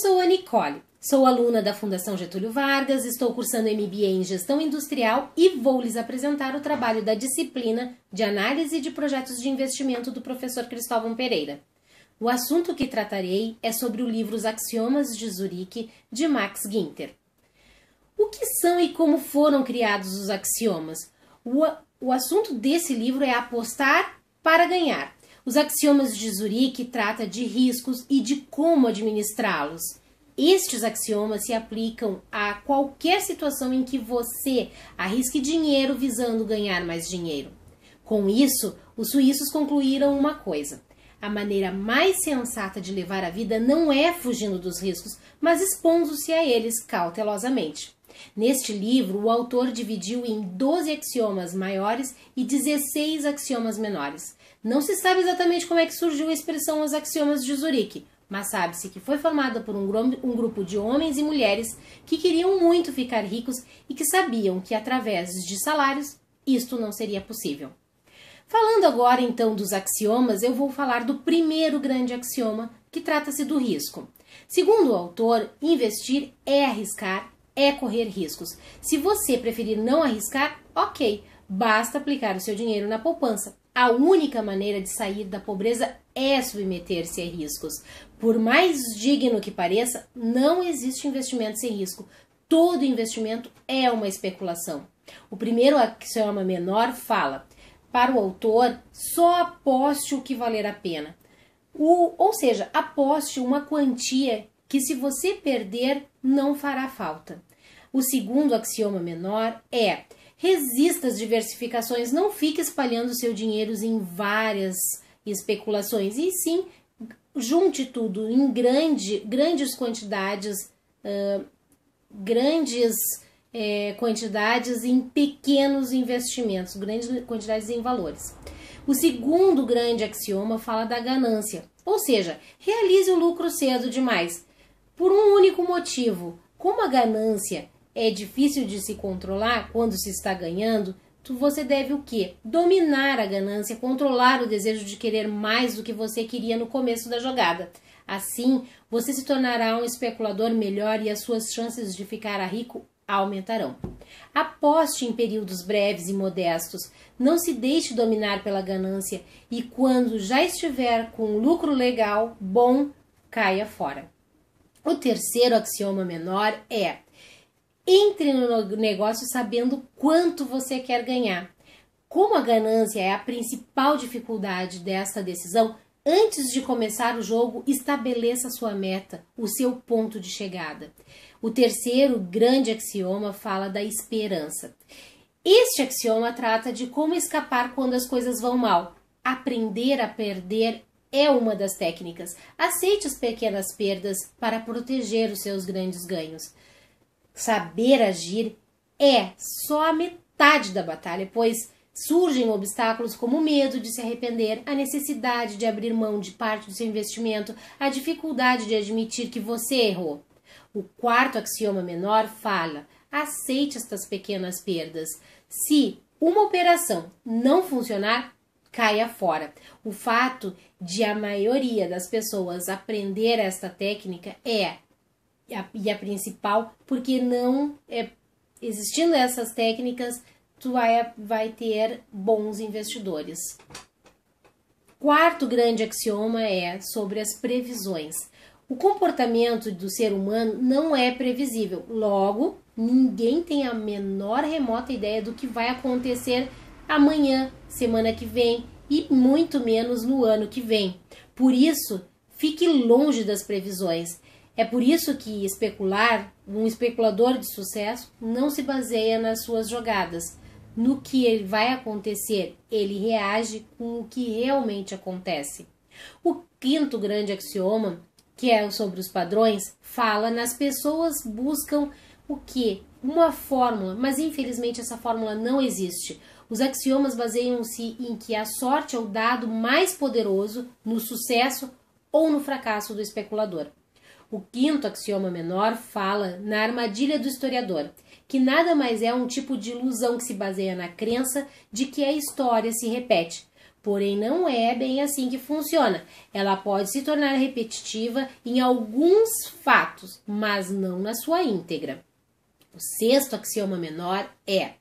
sou a Nicole, sou aluna da Fundação Getúlio Vargas, estou cursando MBA em Gestão Industrial e vou lhes apresentar o trabalho da disciplina de Análise de Projetos de Investimento do professor Cristóvão Pereira. O assunto que tratarei é sobre o livro Os Axiomas de Zurique, de Max Günther. O que são e como foram criados os axiomas? O assunto desse livro é apostar para ganhar. Os axiomas de Zurique trata de riscos e de como administrá-los. Estes axiomas se aplicam a qualquer situação em que você arrisque dinheiro visando ganhar mais dinheiro. Com isso, os suíços concluíram uma coisa: a maneira mais sensata de levar a vida não é fugindo dos riscos, mas expondo-se a eles cautelosamente. Neste livro, o autor dividiu em 12 axiomas maiores e 16 axiomas menores. Não se sabe exatamente como é que surgiu a expressão os axiomas de Zurique, mas sabe-se que foi formada por um grupo de homens e mulheres que queriam muito ficar ricos e que sabiam que através de salários isto não seria possível. Falando agora então dos axiomas, eu vou falar do primeiro grande axioma, que trata-se do risco. Segundo o autor, investir é arriscar, é correr riscos. Se você preferir não arriscar, ok, basta aplicar o seu dinheiro na poupança. A única maneira de sair da pobreza é submeter-se a riscos. Por mais digno que pareça, não existe investimento sem risco. Todo investimento é uma especulação. O primeiro axioma menor fala: para o autor, só aposte o que valer a pena. Ou seja, aposte uma quantia que, se você perder, não fará falta. O segundo axioma menor é: resista às diversificações, não fique espalhando seu dinheiro em várias especulações, e sim, junte tudo em grandes quantidades, quantidades em pequenos investimentos, grandes quantidades em valores. O segundo grande axioma fala da ganância, ou seja, realize o lucro cedo demais, por um único motivo. Como a ganância é difícil de se controlar quando se está ganhando, você deve o quê? Dominar a ganância, controlar o desejo de querer mais do que você queria no começo da jogada. Assim, você se tornará um especulador melhor e as suas chances de ficar rico aumentarão. Aposte em períodos breves e modestos, não se deixe dominar pela ganância e quando já estiver com um lucro legal, bom, caia fora. O terceiro axioma menor é: entre no negócio sabendo quanto você quer ganhar. Como a ganância é a principal dificuldade desta decisão, antes de começar o jogo, estabeleça sua meta, o seu ponto de chegada. O terceiro grande axioma fala da esperança. Este axioma trata de como escapar quando as coisas vão mal. Aprender a perder é uma das técnicas. Aceite as pequenas perdas para proteger os seus grandes ganhos. Saber agir é só a metade da batalha, pois surgem obstáculos como o medo de se arrepender, a necessidade de abrir mão de parte do seu investimento, a dificuldade de admitir que você errou. O quarto axioma menor fala: aceite estas pequenas perdas. Se uma operação não funcionar, caia fora. O fato de a maioria das pessoas aprender esta técnica e a principal, porque não existindo essas técnicas, tu vai ter bons investidores. Quarto grande axioma é sobre as previsões. O comportamento do ser humano não é previsível, logo, ninguém tem a menor remota ideia do que vai acontecer amanhã, semana que vem e muito menos no ano que vem. Por isso, fique longe das previsões. É por isso que um especulador de sucesso não se baseia nas suas jogadas. No que ele vai acontecer, ele reage com o que realmente acontece. O quinto grande axioma, que é sobre os padrões, fala nas pessoas buscam o quê? Uma fórmula, mas infelizmente essa fórmula não existe. Os axiomas baseiam-se em que a sorte é o dado mais poderoso no sucesso ou no fracasso do especulador. O quinto axioma menor fala na armadilha do historiador, que nada mais é um tipo de ilusão que se baseia na crença de que a história se repete. Porém, não é bem assim que funciona. Ela pode se tornar repetitiva em alguns fatos, mas não na sua íntegra. O sexto axioma menor é: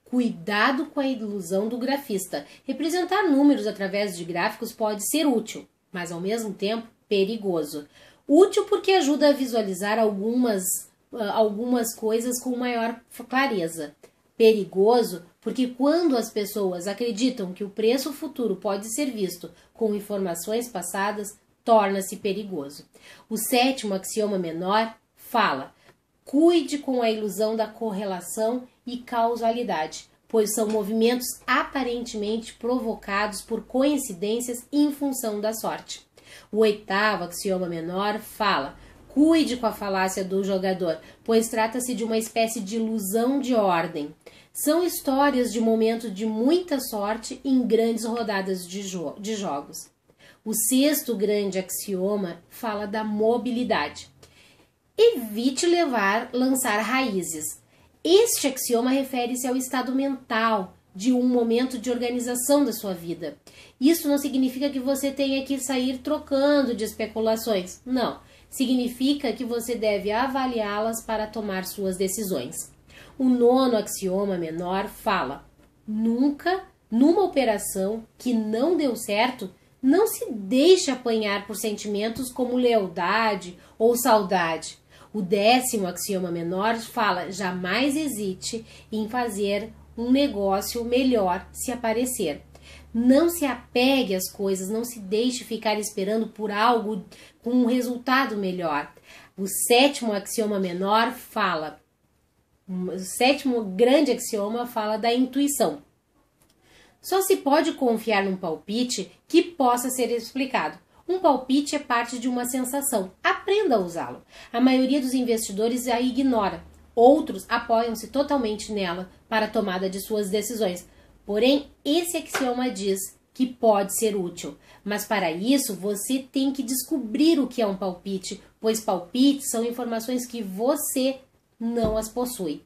cuidado com a ilusão do grafista. Representar números através de gráficos pode ser útil, mas ao mesmo tempo perigoso. Útil porque ajuda a visualizar algumas coisas com maior clareza. Perigoso porque quando as pessoas acreditam que o preço futuro pode ser visto com informações passadas, torna-se perigoso. O sétimo axioma menor fala: cuide com a ilusão da correlação e causalidade, pois são movimentos aparentemente provocados por coincidências em função da sorte. O oitavo axioma menor fala: cuide com a falácia do jogador, pois trata-se de uma espécie de ilusão de ordem. São histórias de momento de muita sorte em grandes rodadas de jogos. O sexto grande axioma fala da mobilidade. Evite lançar raízes. Este axioma refere-se ao estado mental de um momento de organização da sua vida. Isso não significa que você tenha que sair trocando de especulações. Não. Significa que você deve avaliá-las para tomar suas decisões. O nono axioma menor fala: nunca, numa operação que não deu certo, não se deixe apanhar por sentimentos como lealdade ou saudade. O décimo axioma menor fala: jamais hesite em fazer um negócio melhor se aparecer. Não se apegue às coisas, não se deixe ficar esperando por algo com um resultado melhor. O sétimo axioma menor fala, o sétimo grande axioma fala da intuição. Só se pode confiar num palpite que possa ser explicado. Um palpite é parte de uma sensação. Aprenda a usá-lo. A maioria dos investidores a ignora. Outros apoiam-se totalmente nela para a tomada de suas decisões. Porém, esse axioma diz que pode ser útil. Mas para isso, você tem que descobrir o que é um palpite, pois palpites são informações que você não as possui.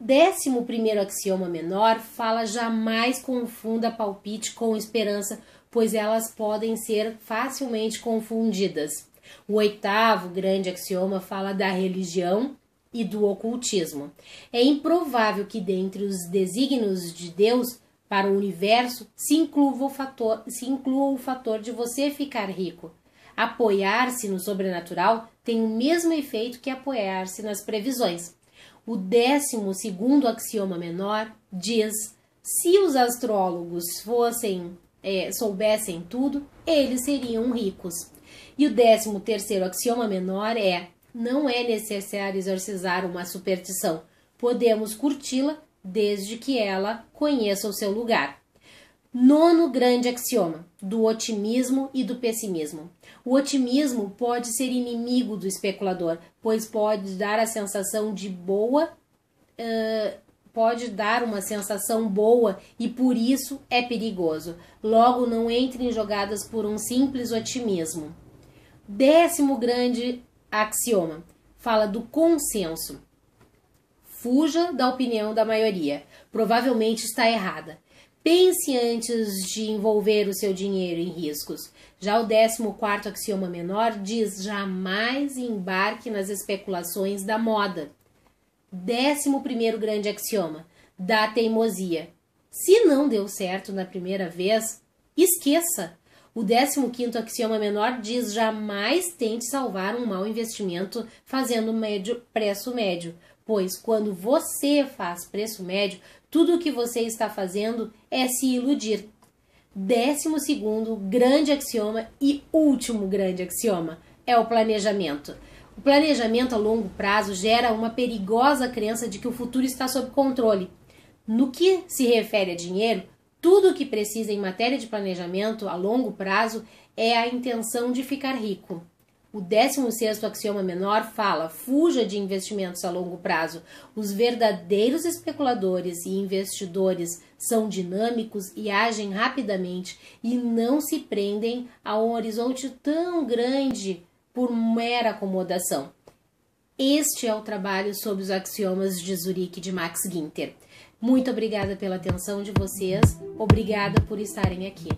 11º axioma menor fala: jamais confunda palpite com esperança, pois elas podem ser facilmente confundidas. O 8º grande axioma fala da religião e do ocultismo. É improvável que dentre os desígnios de Deus para o universo se inclua o fator de você ficar rico. Apoiar-se no sobrenatural tem o mesmo efeito que apoiar-se nas previsões. O 12º axioma menor diz: se os astrólogos soubessem tudo, eles seriam ricos. E o 13º axioma menor é: não é necessário exorcizar uma superstição. Podemos curti-la desde que ela conheça o seu lugar. 9º grande axioma, do otimismo e do pessimismo. O otimismo pode ser inimigo do especulador, pois pode dar uma sensação boa e por isso é perigoso. Logo, não entre em jogadas por um simples otimismo. 10º grande axioma fala do consenso. Fuja da opinião da maioria. Provavelmente está errada. Pense antes de envolver o seu dinheiro em riscos. Já o 14º axioma menor diz: jamais embarque nas especulações da moda. 11º grande axioma, da teimosia. Se não deu certo na primeira vez, esqueça. O 15º axioma menor diz: jamais tente salvar um mau investimento fazendo preço médio, pois quando você faz preço médio, tudo o que você está fazendo é se iludir. 12º grande axioma e último grande axioma é o planejamento. O planejamento a longo prazo gera uma perigosa crença de que o futuro está sob controle. No que se refere a dinheiro, tudo o que precisa em matéria de planejamento a longo prazo é a intenção de ficar rico. O 16º axioma menor fala: fuja de investimentos a longo prazo. Os verdadeiros especuladores e investidores são dinâmicos e agem rapidamente e não se prendem a um horizonte tão grande por mera acomodação. Este é o trabalho sobre os axiomas de Zurique de Max Ginter. Muito obrigada pela atenção de vocês, obrigada por estarem aqui.